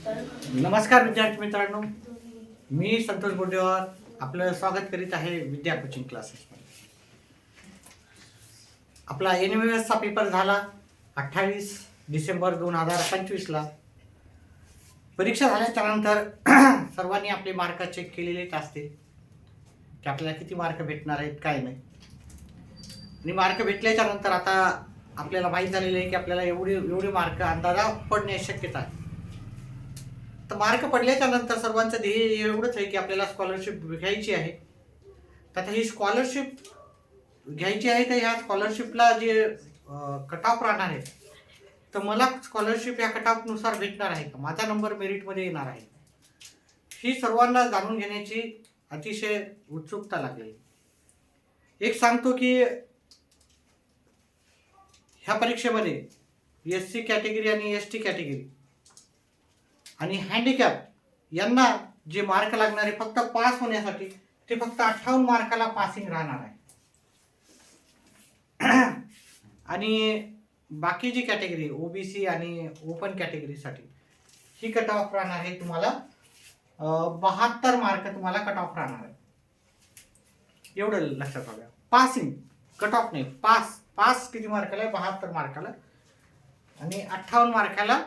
नमस्कार विद्यार्थी मित्रांनो, मी संतोष बोडेवार आपलं स्वागत करीत आहे विद्या कोचिंग क्लासेसमध्ये. आपला NMS पेपर झाला 28 डिसेंबर 2025ला. परीक्षा झाल्याच्या नंतर सर्वांनी आपले मार्क चेक केलेलेच असते की आपल्याला किती मार्क भेटणार आहेत काय नाही. आणि मार्क भेटल्याच्या नंतर आता आपल्याला माहीत झालेलं आहे की आपल्याला एवढे मार्क अंदाजा पडण्याची शक्यता आहे. तर मार्क पडल्याच्या नंतर सर्वांचं ध्येय एवढंच आहे की आपल्याला स्कॉलरशिप घ्यायची आहे. तर आता ही स्कॉलरशिप घ्यायची आहे, तर ह्या स्कॉलरशिपला जे कट ऑफ राहणार आहे, तर मला स्कॉलरशिप या कट ऑफनुसार भेटणार आहे का, माझा नंबर मेरिटमध्ये येणार आहे, ही सर्वांना जाणून घेण्याची अतिशय उत्सुकता लागली. एक सांगतो की ह्या परीक्षेमध्ये SC कॅटेगरी आणि ST कॅटेगरी आणि हँडिकॅप यांना जे मार्क लागणारे फक्त पास होण्यासाठी ते फक्त 58 मार्काला पासिंग राहणार आहे. आणि बाकी जी कॅटेगरी OBC आणि ओपन कॅटेगरीसाठी ही कट ऑफ राहणार आहे तुम्हाला 72 मार्क तुम्हाला कट ऑफ राहणार आहे. एवढं लक्षात ठेवा. पासिंग कट ऑफ नाही, पास किती मार्काला आहे? 72 मार्काला. आणि 58 मार्काला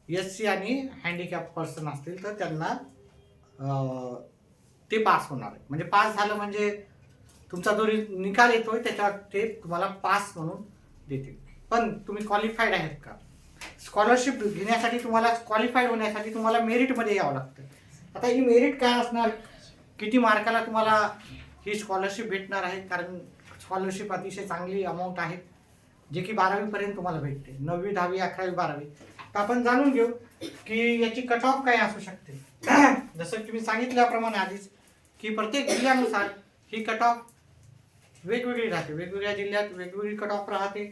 SC आणि हँडिकॅप पर्सन असतील तर त्यांना ते पास होणार आहे. म्हणजे पास झालं म्हणजे तुमचा जो निकाल येतोय त्याच्यावर ते तुम्हाला पास म्हणून देतील. पण तुम्ही क्वालिफाईड आहेत का? स्कॉलरशिप घेण्यासाठी तुम्हाला क्वालिफाईड होण्यासाठी तुम्हाला मेरिटमध्ये यावं लागतं. आता ही मेरिट काय असणार, किती मार्काला तुम्हाला ही स्कॉलरशिप भेटणार आहे? कारण स्कॉलरशिप अतिशय चांगली अमाऊंट आहे, जे की 12वी पर्यंत तुम्हाला भेटते. 9वी 10वी 11वी 12वी. तर आपण जाणून घेऊ की याची कट ऑफ काय असू शकते. जसं की मी सांगितल्याप्रमाणे आधीच की प्रत्येक जिल्ह्यानुसार ही कट ऑफ वेगवेगळी राहते, वेगवेगळ्या जिल्ह्यात वेगवेगळी कट ऑफ राहते.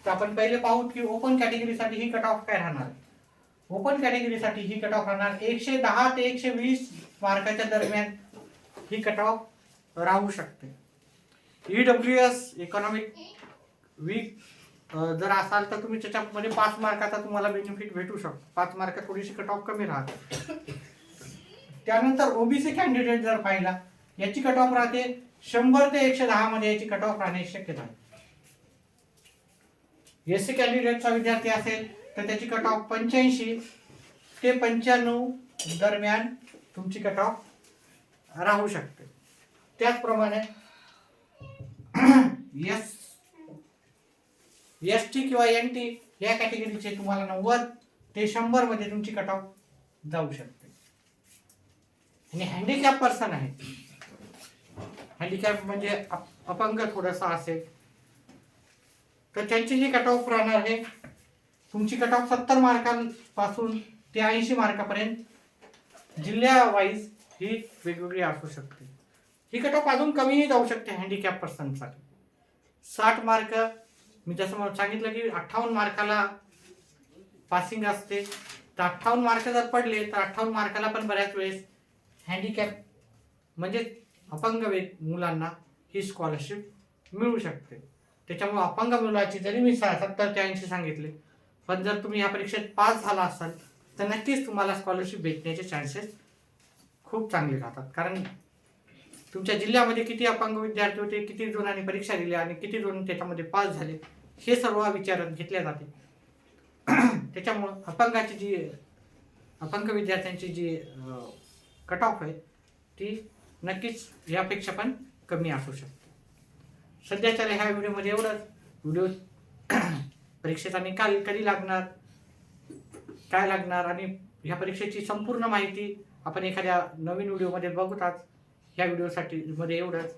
तर आपण पहिले पाहू की ओपन कॅटेगरीसाठी ही कट ऑफ काय राहणार. ओपन कॅटेगरीसाठी ही कट ऑफ राहणार 110 ते 120 मार्काच्या दरम्यान ही कट ऑफ राहू शकते. EWS इकॉनॉमिक वीक जर असाल तर तुम्ही त्याच्यामध्ये 5 मार्काचा तुम्हाला बेनिफिट भेटू शकतो. 5 मार्क थोडीशी कट ऑफ कमी राहते. त्यानंतर OBC कॅन्डिडेट जर पाहिला, याची कट ऑफ राहते 100 ते 110 मध्ये याची कट ऑफ राहण्याची शक्यता आहे. SC कॅन्डिडेटचा विद्यार्थी असेल तर त्याची कट ऑफ 85 ते 95 दरम्यान तुमची कट ऑफ राहू शकते. त्याचप्रमाणे ST किंवा NT या कॅटेगरीचे तुम्हाला 90 ते 100 मध्ये तुमची कट ऑफ जाऊ शकते. आणि हँडिकॅप पर्सन आहे, हँडिकॅप म्हणजे अपंग थोडासा असेल तर त्यांची जी कट ऑफ राहणार आहे, तुमची कट ऑफ 70 मार्कांपासून ते 80 मार्कापर्यंत जिल्ह्या वाईज ही वेगवेगळी असू शकते. ही कट ऑफ अजून कमीही जाऊ शकते हँडिकॅप पर्सनसाठी. 60 मार्क मी जसं सांगितलं की 58 मार्काला पासिंग असते. तर 58 मार्क जर पडले तर 58 मार्काला पण बऱ्याच वेळेस हँडिकॅप म्हणजे अपंग मुलांना ही स्कॉलरशिप मिळू शकते. त्याच्यामुळे अपंग मुलाची जरी मी 70 ते 80 सांगितले, पण जर तुम्ही ह्या परीक्षेत पास झाला असाल तर नक्कीच तुम्हाला स्कॉलरशिप भेटण्याचे चान्सेस खूप चांगले राहतात. कारण तुमच्या जिल्ह्यामध्ये किती अपंग विद्यार्थी होते, किती जणांनी परीक्षा दिल्या आणि किती जण त्याच्यामध्ये पास झाले, हे सर्व विचारात घेतले जाते. त्याच्यामुळं अपंग विद्यार्थ्यांची जी कट ऑफ आहे ती नक्कीच यापेक्षा पण कमी असू शकते. सध्याच्या ह्या व्हिडिओमध्ये एवढंच. परीक्षेचा निकाल कधी लागणार, काय लागणार आणि ह्या परीक्षेची संपूर्ण माहिती आपण एखाद्या नवीन व्हिडिओमध्ये बघूतात. ह्या व्हिडिओसाठी मध्ये एवढंच.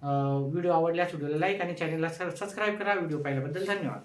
व्हिडिओ आवडल्यास व्हिडिओला लाईक आणि चॅनलला सबस्क्राईब करा. व्हिडिओ पाहिल्याबद्दल धन्यवाद.